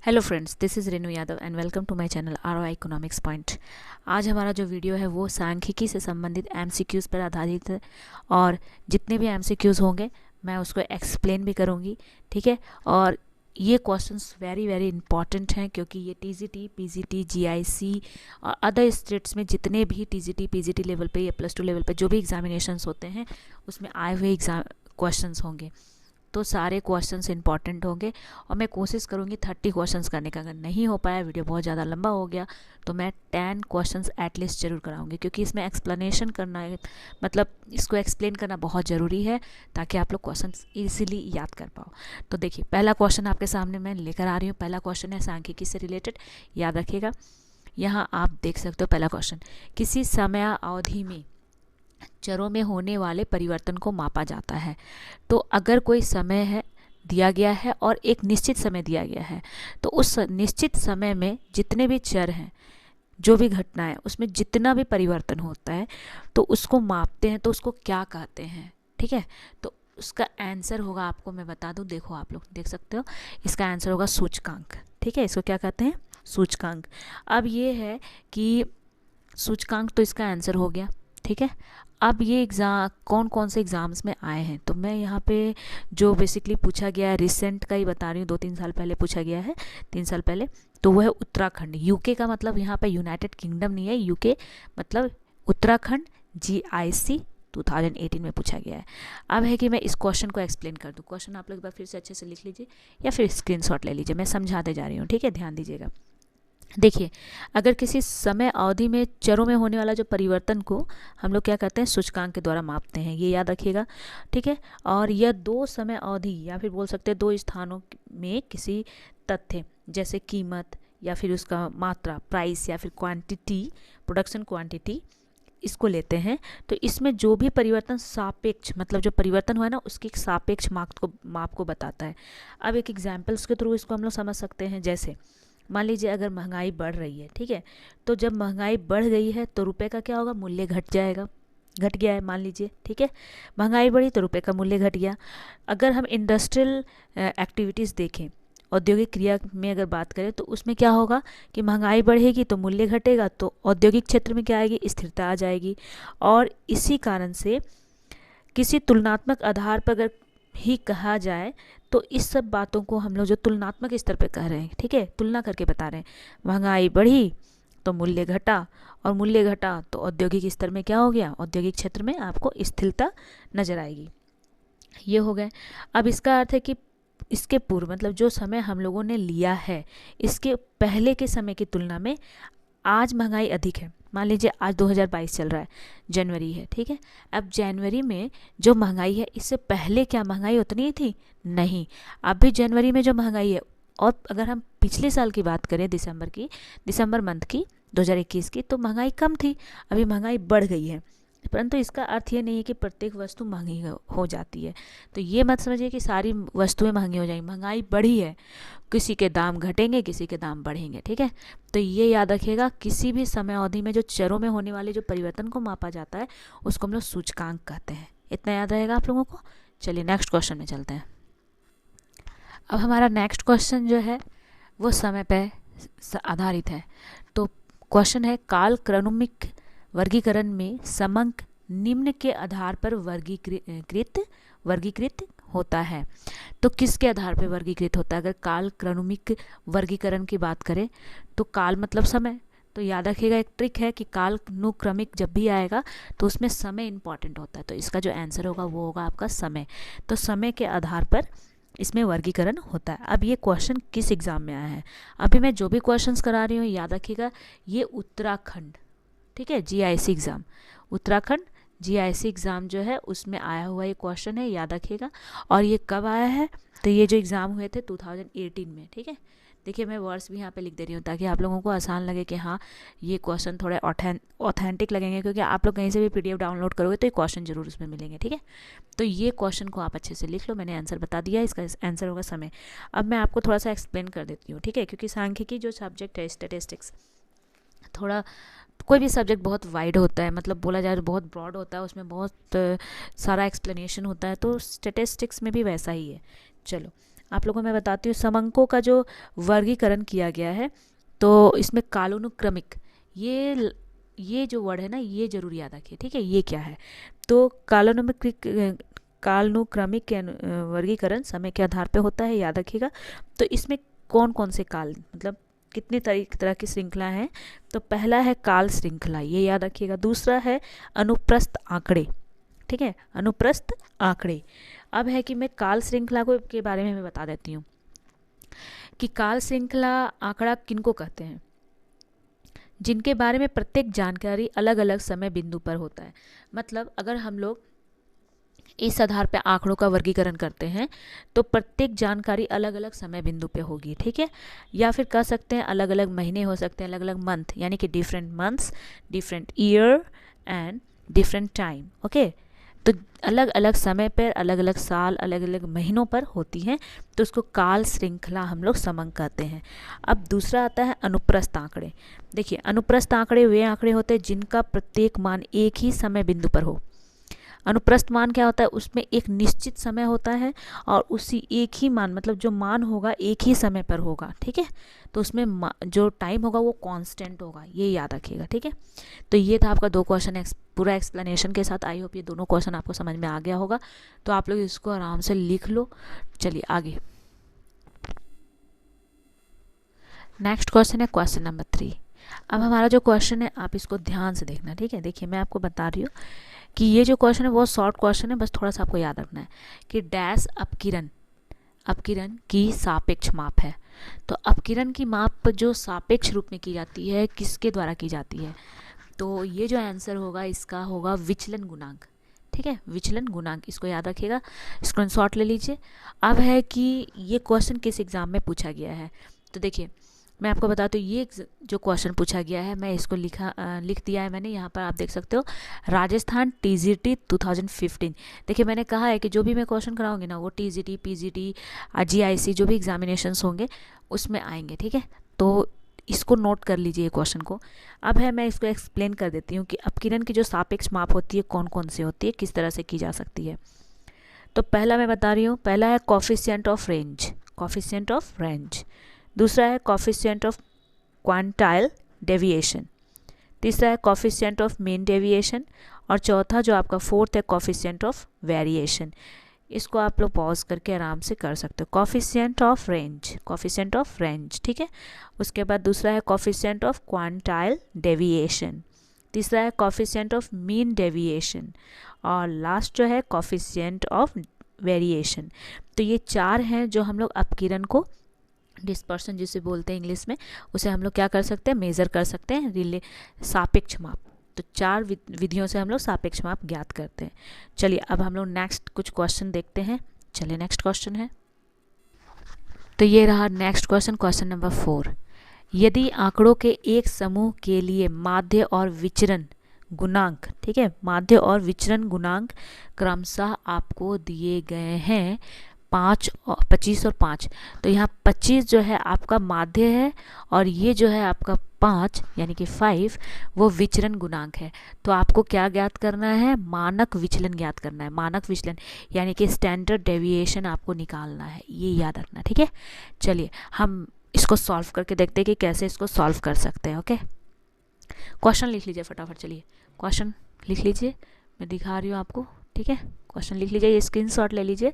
Hello friends, this is Renu Yadav and welcome to my channel R economics point. आज हमारा जो video है वो सांख्यिकी से संबंधित एमसीक्यूज़ पर आधारित है और जितने भी एमसीक्यूज़ होंगे मैं उसको एक्सप्लेन भी करूँगी। ठीक है, और ये क्वेश्चंस वेरी वेरी इंपॉर्टेंट हैं क्योंकि ये टीजीटी, पीजीटी, जीआईसी और अदर स्टेट्स में जितने भी टीजीटी, पीजीटी लेवल पे या +2 लेवल पे जो भी एग्जामिनेशंस होते हैं उसमें आए हुए एग्जाम क्वेश्चंस होंगे। तो सारे क्वेश्चंस इंपॉर्टेंट होंगे और मैं कोशिश करूँगी 30 क्वेश्चंस करने का। अगर नहीं हो पाया, वीडियो बहुत ज़्यादा लंबा हो गया, तो मैं 10 क्वेश्चंस एटलीस्ट ज़रूर कराऊंगी क्योंकि इसमें एक्सप्लेनेशन करना है, मतलब इसको एक्सप्लेन करना बहुत ज़रूरी है ताकि आप लोग क्वेश्चंस ईजिली याद कर पाओ। तो देखिए, पहला क्वेश्चन आपके सामने मैं लेकर आ रही हूँ। पहला क्वेश्चन है सांख्यिकी से रिलेटेड, याद रखिएगा। यहाँ आप देख सकते हो पहला क्वेश्चन, किसी समय अवधि में चरों में होने वाले परिवर्तन को मापा जाता है। तो अगर कोई समय है दिया गया है और एक निश्चित समय दिया गया है, तो उस निश्चित समय में जितने भी चर हैं, जो भी घटना है उसमें जितना भी परिवर्तन होता है तो उसको मापते हैं, तो उसको क्या कहते हैं। ठीक है, तो उसका आंसर होगा, आपको मैं बता दूं, देखो आप लोग देख सकते हो, इसका आंसर होगा सूचकांक। ठीक है, इसको क्या कहते हैं? सूचकांक। अब ये है कि सूचकांक तो इसका आंसर हो गया। ठीक है, अब ये एग्ज़ाम कौन कौन से एग्ज़ाम्स में आए हैं, तो मैं यहाँ पे जो बेसिकली पूछा गया है, रिसेंट का ही बता रही हूँ, 2-3 साल पहले पूछा गया है, 3 साल पहले। तो वो है उत्तराखंड। यूके का मतलब यहाँ पे यूनाइटेड किंगडम नहीं है, यूके मतलब उत्तराखंड। जीआईसी 2018 में पूछा गया है। अब है कि मैं इस क्वेश्चन को एक्सप्लेन कर दूँ। क्वेश्चन आप लोग एक बार फिर से अच्छे से लिख लीजिए या फिर स्क्रीनशॉट ले लीजिए, मैं समझाते जा रही हूँ। ठीक है, ध्यान दीजिएगा। देखिए, अगर किसी समय अवधि में चरों में होने वाला जो परिवर्तन को हम लोग क्या कहते हैं, सूचकांक के द्वारा मापते हैं, ये याद रखिएगा। ठीक है, और यह दो समय अवधि या फिर बोल सकते हैं दो स्थानों में किसी तथ्य जैसे कीमत या फिर उसका मात्रा, प्राइस, या फिर क्वांटिटी, प्रोडक्शन क्वांटिटी, इसको लेते हैं। तो इसमें जो भी परिवर्तन सापेक्ष, मतलब जो परिवर्तन हुआ है ना, उसकी सापेक्ष माप को बताता है। अब एक एग्जाम्पल्स के थ्रू इसको हम लोग समझ सकते हैं। जैसे मान लीजिए अगर महंगाई बढ़ रही है, ठीक है, तो जब महंगाई बढ़ गई है तो रुपए का क्या होगा, मूल्य घट जाएगा। घट गया है मान लीजिए, ठीक है, महंगाई बढ़ी तो रुपए का मूल्य घट गया। अगर हम इंडस्ट्रियल एक्टिविटीज़ देखें, औद्योगिक क्रिया में अगर बात करें, तो उसमें क्या होगा कि महंगाई बढ़ेगी तो मूल्य घटेगा, तो औद्योगिक क्षेत्र में क्या आएगी, स्थिरता आ जाएगी। और इसी कारण से किसी तुलनात्मक आधार पर अगर ही कहा जाए तो इस सब बातों को हम लोग जो तुलनात्मक स्तर पे कह रहे हैं, ठीक है, तुलना करके बता रहे हैं, महंगाई बढ़ी तो मूल्य घटा, और मूल्य घटा तो औद्योगिक स्तर में क्या हो गया, औद्योगिक क्षेत्र में आपको स्थिरता नजर आएगी। ये हो गए। अब इसका अर्थ है कि इसके पूर्व, मतलब जो समय हम लोगों ने लिया है, इसके पहले के समय की तुलना में आज महंगाई अधिक है। मान लीजिए आज 2022 चल रहा है, जनवरी है, ठीक है। अब जनवरी में जो महंगाई है, इससे पहले क्या महंगाई उतनी ही थी? नहीं, अब भी जनवरी में जो महंगाई है, और अगर हम पिछले साल की बात करें, दिसंबर मंथ की 2021 की, तो महंगाई कम थी, अभी महंगाई बढ़ गई है। परंतु इसका अर्थ ये नहीं है कि प्रत्येक वस्तु महंगी हो जाती है। तो ये मत समझिए कि सारी वस्तुएं महंगी हो जाएंगी। महंगाई बढ़ी है, किसी के दाम घटेंगे, किसी के दाम बढ़ेंगे। ठीक है, तो ये याद रखिएगा, किसी भी समय अवधि में जो चरों में होने वाले जो परिवर्तन को मापा जाता है उसको हम लोग सूचकांक कहते हैं। इतना याद रहेगा आप लोगों को। चलिए नेक्स्ट क्वेश्चन में चलते हैं। अब हमारा नेक्स्ट क्वेश्चन जो है वो समय पर आधारित है। तो क्वेश्चन है, काल क्रमिक वर्गीकरण में समंक निम्न के आधार पर वर्गीकृत होता है। तो किसके आधार पर वर्गीकृत होता है? अगर काल क्रमिक वर्गीकरण की बात करें तो काल मतलब समय, तो याद रखिएगा एक ट्रिक है कि कालानुक्रमिक जब भी आएगा तो उसमें समय इंपॉर्टेंट होता है। तो इसका जो आंसर होगा वो होगा आपका समय। तो समय के आधार पर इसमें वर्गीकरण होता है। अब ये क्वेश्चन किस एग्जाम में आया है? अभी मैं जो भी क्वेश्चंस करा रही हूँ याद रखिएगा, ये उत्तराखंड, ठीक है, GIC exam, Uttarakhand GIC exam जो है उसमें आया हुआ ये क्वेश्चन है, याद रखिएगा। और ये कब आया है? तो ये जो एग्ज़ाम हुए थे 2018 में। ठीक है, देखिए मैं वर्ड्स भी यहाँ पे लिख दे रही हूँ ताकि आप लोगों को आसान लगे कि हाँ ये क्वेश्चन थोड़े ऑथेंटिक लगेंगे, क्योंकि आप लोग कहीं से भी पीडीएफ डाउनलोड करोगे तो ये क्वेश्चन जरूर उसमें मिलेंगे। ठीक है, तो ये क्वेश्चन को आप अच्छे से लिख लो, मैंने आंसर बता दिया, इसका आंसर होगा समय। अब मैं आपको थोड़ा सा एक्सप्लेन कर देती हूँ, ठीक है, क्योंकि सांख्यिकी जो सब्जेक्ट है, स्टेटिस्टिक्स, थोड़ा कोई भी सब्जेक्ट बहुत वाइड होता है, मतलब बोला जाए तो बहुत ब्रॉड होता है, उसमें बहुत सारा एक्सप्लेनेशन होता है, तो स्टेटिस्टिक्स में भी वैसा ही है। चलो आप लोगों को मैं बताती हूँ समंकों का जो वर्गीकरण किया गया है, तो इसमें कालानुक्रमिक, ये जो वर्ड है ना, ये जरूर याद रखिए, ठीक है। ये क्या है, तो कालानुक्रमिक वर्गीकरण समय के आधार पे होता है, याद रखिएगा। तो इसमें कौन कौन से काल, मतलब कितने तरह की श्रृंखला है, तो पहला है काल श्रृंखला, ये याद रखिएगा। दूसरा है अनुप्रस्थ आंकड़े, ठीक है, अनुप्रस्थ आंकड़े। अब है कि मैं काल श्रृंखला को के बारे में मैं बता देती हूँ कि काल श्रृंखला आंकड़ा किनको कहते हैं, जिनके बारे में प्रत्येक जानकारी अलग अलग समय बिंदु पर होता है। मतलब अगर हम लोग इस आधार पे आंकड़ों का वर्गीकरण करते हैं तो प्रत्येक जानकारी अलग अलग समय बिंदु पे होगी, ठीक है। या फिर कह सकते हैं अलग अलग महीने हो सकते हैं, अलग अलग मंथ, यानी कि different months, different year and different time, okay. तो अलग अलग समय पर, अलग अलग साल, अलग अलग महीनों पर होती हैं, तो उसको काल श्रृंखला हम लोग समंक कहते हैं। अब दूसरा आता है अनुप्रस्थ आंकड़े। देखिए, अनुप्रस्थ आंकड़े वे आंकड़े होते हैं जिनका प्रत्येक मान एक ही समय बिंदु पर हो। अनुप्रस्थ मान क्या होता है, उसमें एक निश्चित समय होता है और उसी एक ही मान, मतलब जो मान होगा एक ही समय पर होगा, ठीक है। तो उसमें जो टाइम होगा वो कांस्टेंट होगा, ये याद रखिएगा, ठीक है। तो ये था आपका 2 क्वेश्चन पूरा एक्सप्लेनेशन के साथ। आई होप ये दोनों क्वेश्चन आपको समझ में आ गया होगा, तो आप लोग इसको आराम से लिख लो। चलिए आगे, नेक्स्ट क्वेश्चन है क्वेश्चन नंबर 3। अब हमारा जो क्वेश्चन है आप इसको ध्यान से देखना, ठीक है। देखिए, मैं आपको बता रही हूँ कि ये जो क्वेश्चन है बहुत शॉर्ट क्वेश्चन है, बस थोड़ा सा आपको याद रखना है कि डैश अपकिरण की सापेक्ष माप है। तो अपकिरण की माप जो सापेक्ष रूप में की जाती है, किसके द्वारा की जाती है, तो ये जो आंसर होगा इसका होगा विचलन गुणांक, ठीक है, विचलन गुणांक, इसको याद रखिएगा, स्क्रीनशॉट ले लीजिए। अब है कि ये क्वेश्चन किस एग्जाम में पूछा गया है, तो देखिए मैं आपको बताती हूँ, ये जो क्वेश्चन पूछा गया है मैं इसको लिख दिया है मैंने, यहाँ पर आप देख सकते हो, राजस्थान टीजीटी 2015। देखिए, मैंने कहा है कि जो भी मैं क्वेश्चन कराऊंगी ना वो टीजीटी, पीजीटी, जीआईसी जो भी एग्जामिनेशंस होंगे उसमें आएंगे, ठीक है। तो इसको नोट कर लीजिए क्वेश्चन को। अब है मैं इसको एक्सप्लेन कर देती हूँ कि अपकिरण की जो सापेक्ष माप होती है कौन कौन सी होती है, किस तरह से की जा सकती है। तो पहला मैं बता रही हूँ, पहला है कोफिशिएंट ऑफ रेंज, दूसरा है कोफिशिएंट ऑफ क्वांटाइल डेविएशन, तीसरा है कोफिशिएंट ऑफ मीन डेविएशन, और चौथा जो आपका फोर्थ है कोफिशिएंट ऑफ वेरिएशन। इसको आप लोग पॉज करके आराम से कर सकते हो। कोफिशिएंट ऑफ रेंज, ठीक है। उसके बाद दूसरा है कोफिशिएंट ऑफ क्वांटाइल डेविएशन, तीसरा है कोफिशिएंट ऑफ मीन डेविएशन, और लास्ट जो है कोफिशिएंट ऑफ वेरिएशन। तो ये 4 हैं जो हम लोग अपकिरण को, डिस्पर्शन जिसे बोलते हैं इंग्लिश में, उसे हम लोग क्या कर सकते हैं, मेज़र कर सकते हैं, सापेक्ष माप। तो 4 विधियों से हम लोग सापेक्ष माप ज्ञात करते हैं। चलिए अब हम लोग नेक्स्ट कुछ क्वेश्चन देखते हैं। चलिए नेक्स्ट क्वेश्चन है, तो ये रहा नेक्स्ट क्वेश्चन, क्वेश्चन नंबर 4। यदि आंकड़ों के एक समूह के लिए माध्य और विचरण गुणांक, ठीक है, माध्य और विचरण गुणांक क्रमशः आपको दिए गए हैं 25 और 5। तो यहाँ 25 जो है आपका माध्य है और ये जो है आपका 5 यानी कि 5 वो विचलन गुणांक है। तो आपको क्या ज्ञात करना है, मानक विचलन ज्ञात करना है। मानक विचलन यानी कि स्टैंडर्ड डेविएशन आपको निकालना है, ये याद रखना, ठीक है। चलिए हम इसको सॉल्व करके देखते हैं कि कैसे इसको सॉल्व कर सकते हैं। ओके, क्वेश्चन लिख लीजिए फटाफट। चलिए क्वेश्चन लिख लीजिए, मैं दिखा रही हूँ आपको, ठीक है। क्वेश्चन लिख लीजिए, ये स्क्रीनशॉट ले लीजिए।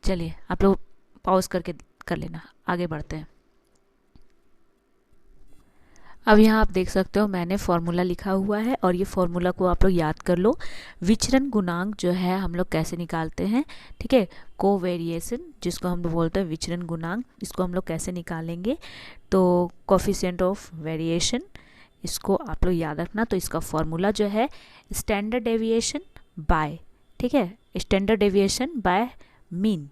चलिए आप लोग पॉज करके कर लेना, आगे बढ़ते हैं। अब यहाँ आप देख सकते हो मैंने फॉर्मूला लिखा हुआ है और ये फॉर्मूला को आप लोग याद कर लो। विचरण गुणांक जो है हम लोग कैसे निकालते हैं, ठीक है, कोवेरिएशन जिसको हम लोग बोलते हैं विचरण गुणांक, इसको हम लोग कैसे निकालेंगे, तो कोफिशिएंट ऑफ वेरिएशन, इसको आप लोग याद रखना। तो इसका फॉर्मूला जो है स्टैंडर्ड डेविएशन बाय, ठीक है, standard deviation by mean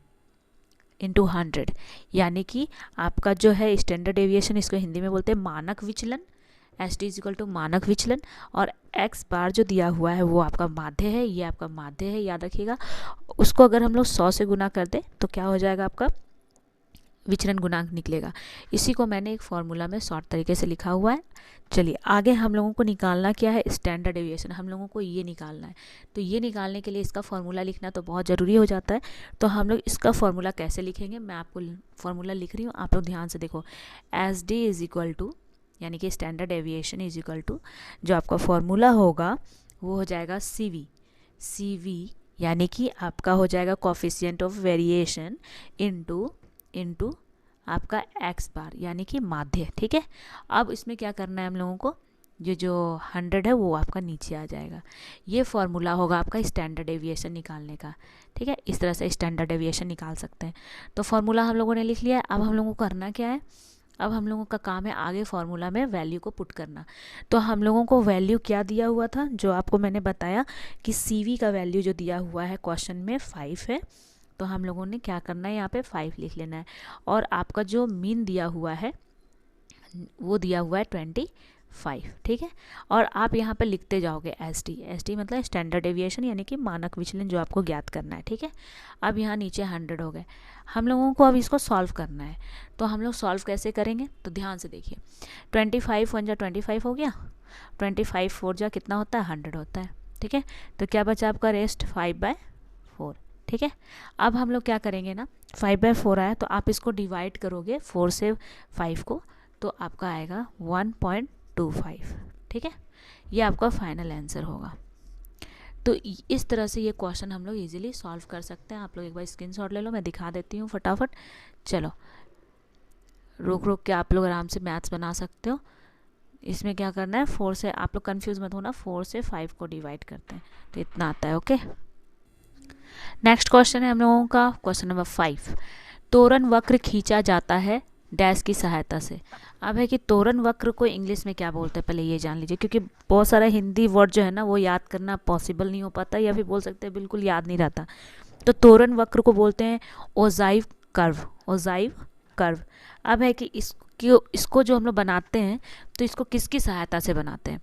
into 100, यानी कि आपका जो है स्टैंडर्ड डेविएशन, इसको हिंदी में बोलते हैं मानक विचलन, एस टी इजिकल टू मानक विचलन, और एक्स बार जो दिया हुआ है वो आपका माध्य है, ये आपका माध्य है, याद रखिएगा। उसको अगर हम लोग 100 से गुना कर दें तो क्या हो जाएगा आपका विचलन गुणांक निकलेगा। इसी को मैंने एक फॉर्मूला में शॉर्ट तरीके से लिखा हुआ है। चलिए आगे हम लोगों को निकालना क्या है, स्टैंडर्ड डेविएशन, हम लोगों को ये निकालना है। तो ये निकालने के लिए इसका फॉर्मूला लिखना तो बहुत ज़रूरी हो जाता है। तो हम लोग इसका फॉर्मूला कैसे लिखेंगे, मैं आपको फॉर्मूला लिख रही हूँ, आप लोग ध्यान से देखो। S D is equal to, यानी कि standard deviation is equal to, जो आपका फॉर्मूला होगा वो हो जाएगा सी वी यानी कि आपका हो जाएगा कोफिशिएंट ऑफ वेरिएशन इनटू आपका एक्स बार यानी कि माध्य। ठीक है, अब इसमें क्या करना है हम लोगों को, जो 100 है वो आपका नीचे आ जाएगा। ये फॉर्मूला होगा आपका स्टैंडर्ड डेविएशन निकालने का। ठीक है, इस तरह से स्टैंडर्ड डेविएशन निकाल सकते हैं। तो फॉर्मूला हम लोगों ने लिख लिया है। अब हम लोगों को करना क्या है, अब हम लोगों का काम है आगे फार्मूला में वैल्यू को पुट करना। तो हम लोगों को वैल्यू क्या दिया हुआ था, जो आपको मैंने बताया कि CV का वैल्यू जो दिया हुआ है क्वेश्चन में 5 है। तो हम लोगों ने क्या करना है, यहाँ पे 5 लिख लेना है। और आपका जो मीन दिया हुआ है वो दिया हुआ है 25। ठीक है, और आप यहाँ पे लिखते जाओगे एस टी मतलब स्टैंडर्ड डेविएशन यानी कि मानक विचलन जो आपको ज्ञात करना है। ठीक है, अब यहाँ नीचे 100 हो गए। हम लोगों को अब इसको सॉल्व करना है। तो हम लोग सॉल्व कैसे करेंगे, तो ध्यान से देखिए। 25 1 जा 25 हो गया, 25 4 जा कितना होता है, 100 होता है। ठीक है, तो क्या बचा आपका रेस्ट 5/4। ठीक है, अब हम लोग क्या करेंगे ना, 5/4 आया तो आप इसको डिवाइड करोगे 4 से 5 को, तो आपका आएगा 1.25। ठीक है, ये आपका फाइनल आंसर होगा। तो इस तरह से ये क्वेश्चन हम लोग इजीली सॉल्व कर सकते हैं। आप लोग एक बार स्क्रीनशॉट ले लो, मैं दिखा देती हूँ फटाफट। चलो रुक के आप लोग आराम से मैथ्स बना सकते हो। इसमें क्या करना है, 4 से, आप लोग कंफ्यूज मत होना, 4 से 5 को डिवाइड करते हैं तो इतना आता है। ओके, नेक्स्ट क्वेश्चन है हम लोगों का क्वेश्चन नंबर 5। तोरण वक्र खींचा जाता है डैश की सहायता से। अब है कि तोरण वक्र को इंग्लिश में क्या बोलते हैं, पहले ये जान लीजिए, क्योंकि बहुत सारा हिंदी वर्ड जो है ना वो याद करना पॉसिबल नहीं हो पाता, या फिर बोल सकते हैं बिल्कुल याद नहीं रहता। तो तोरण वक्र को बोलते हैं ओजाइव कर्व। अब है कि इसको जो हम लोग बनाते हैं तो इसको किसकी सहायता से बनाते हैं,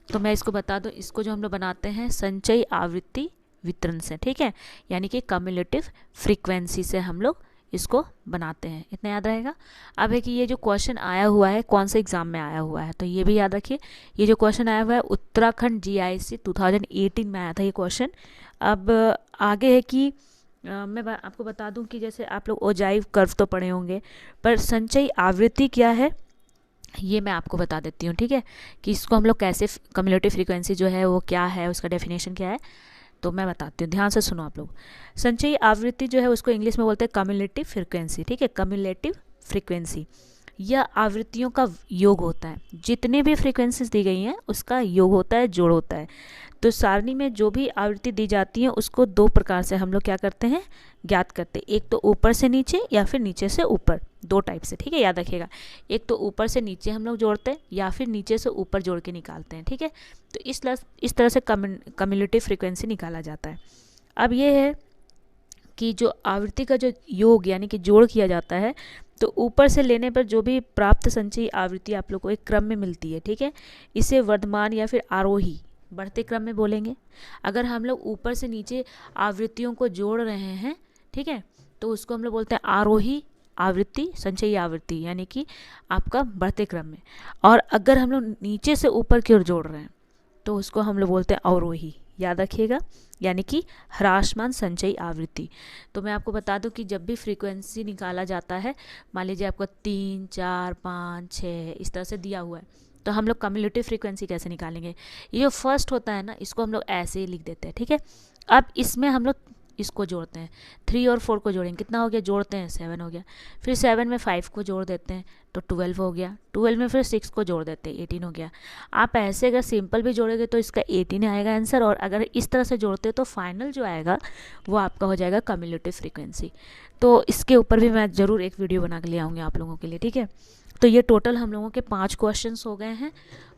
तो मैं इसको बता दूं, इसको जो हम लोग बनाते हैं संचयी आवृत्ति वितरण से। ठीक है, यानी कि कम्युलेटिव फ्रीक्वेंसी से हम लोग इसको बनाते हैं, इतना याद रहेगा। अब है कि ये जो क्वेश्चन आया हुआ है कौन से एग्जाम में आया हुआ है, तो ये भी याद रखिए। ये जो क्वेश्चन आया हुआ है उत्तराखंड GIC 2018 में आया था ये क्वेश्चन। अब आगे है कि मैं आपको बता दूं कि जैसे आप लोग ओजाइव कर्व तो पढ़े होंगे, पर संचयी आवृत्ति क्या है ये मैं आपको बता देती हूँ। ठीक है, कि इसको हम लोग कैसे, कम्युलेटिव फ्रीक्वेंसी जो है वो क्या है, उसका डेफिनेशन क्या है, तो मैं बताती हूँ, ध्यान से सुनो आप लोग। संचयी आवृत्ति जो है उसको इंग्लिश में बोलते हैं कम्युलेटिव फ्रीक्वेंसी। ठीक है, कम्युलेटिव फ्रीक्वेंसी यह आवृत्तियों का योग होता है, जितने भी फ्रीक्वेंसीज दी गई हैं उसका योग होता है, जोड़ होता है। तो सारणी में जो भी आवृत्ति दी जाती है उसको 2 प्रकार से हम लोग क्या करते हैं, ज्ञात करते हैं। एक तो ऊपर से नीचे या फिर नीचे से ऊपर, 2 टाइप से। ठीक है, याद रखिएगा, एक तो ऊपर से नीचे हम लोग जोड़ते हैं या फिर नीचे से ऊपर जोड़ के निकालते हैं। ठीक है, तो इस तरह से कम्युलेटिव फ्रीक्वेंसी निकाला जाता है। अब ये है कि जो आवृत्ति का जो योग यानी कि जोड़ किया जाता है, तो ऊपर से लेने पर जो भी प्राप्त संचयी आवृत्ति आप लोग को एक क्रम में मिलती है। ठीक है, इसे वर्धमान या फिर आरोही बढ़ते क्रम में बोलेंगे। अगर हम लोग ऊपर से नीचे आवृत्तियों को जोड़ रहे हैं, ठीक है, तो उसको हम लोग बोलते हैं आरोही आवृत्ति, संचयी आवृत्ति, यानी कि आपका बढ़ते क्रम में। और अगर हम लोग नीचे से ऊपर की ओर जोड़ रहे हैं तो उसको हम लोग बोलते हैं अवरोही, याद रखिएगा, यानी कि ह्रासमान संचयी आवृत्ति। तो मैं आपको बता दूं कि जब भी फ्रीक्वेंसी निकाला जाता है, मान लीजिए आपको 3 4 5 6 इस तरह से दिया हुआ है, तो हम लोग कम्युलेटिव फ्रीक्वेंसी कैसे निकालेंगे, ये जो फर्स्ट होता है ना इसको हम लोग ऐसे ही लिख देते हैं। ठीक है, अब इसमें हम लोग इसको जोड़ते हैं, 3 और 4 को जोड़ेंगे, कितना हो गया, जोड़ते हैं 7 हो गया, फिर 7 में 5 को जोड़ देते हैं तो 12 हो गया, 12 में फिर 6 को जोड़ देते हैं 18 हो गया। आप ऐसे अगर सिंपल भी जोड़ेंगे तो इसका 18 आएगा आंसर, और अगर इस तरह से जोड़ते हैं तो फाइनल जो आएगा वो आपका हो जाएगा कम्युलेटिव फ्रीक्वेंसी। तो इसके ऊपर भी मैं ज़रूर एक वीडियो बना के ले आऊँगी आप लोगों के लिए। ठीक है, तो ये टोटल हम लोगों के 5 क्वेश्चंस हो गए हैं,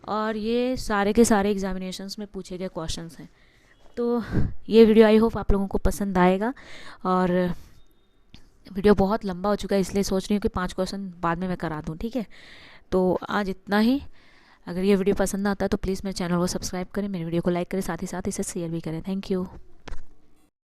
और ये सारे के सारे एग्जामिनेशंस में पूछे गए क्वेश्चंस हैं। तो ये वीडियो आई होप आप लोगों को पसंद आएगा, और वीडियो बहुत लंबा हो चुका है इसलिए सोच रही हूँ कि 5 क्वेश्चन बाद में मैं करा दूँ। ठीक है, तो आज इतना ही। अगर ये वीडियो पसंद आता है तो प्लीज़ मेरे चैनल को सब्सक्राइब करें, मेरे वीडियो को लाइक करें, साथ ही साथ इसे शेयर भी करें। Thank you.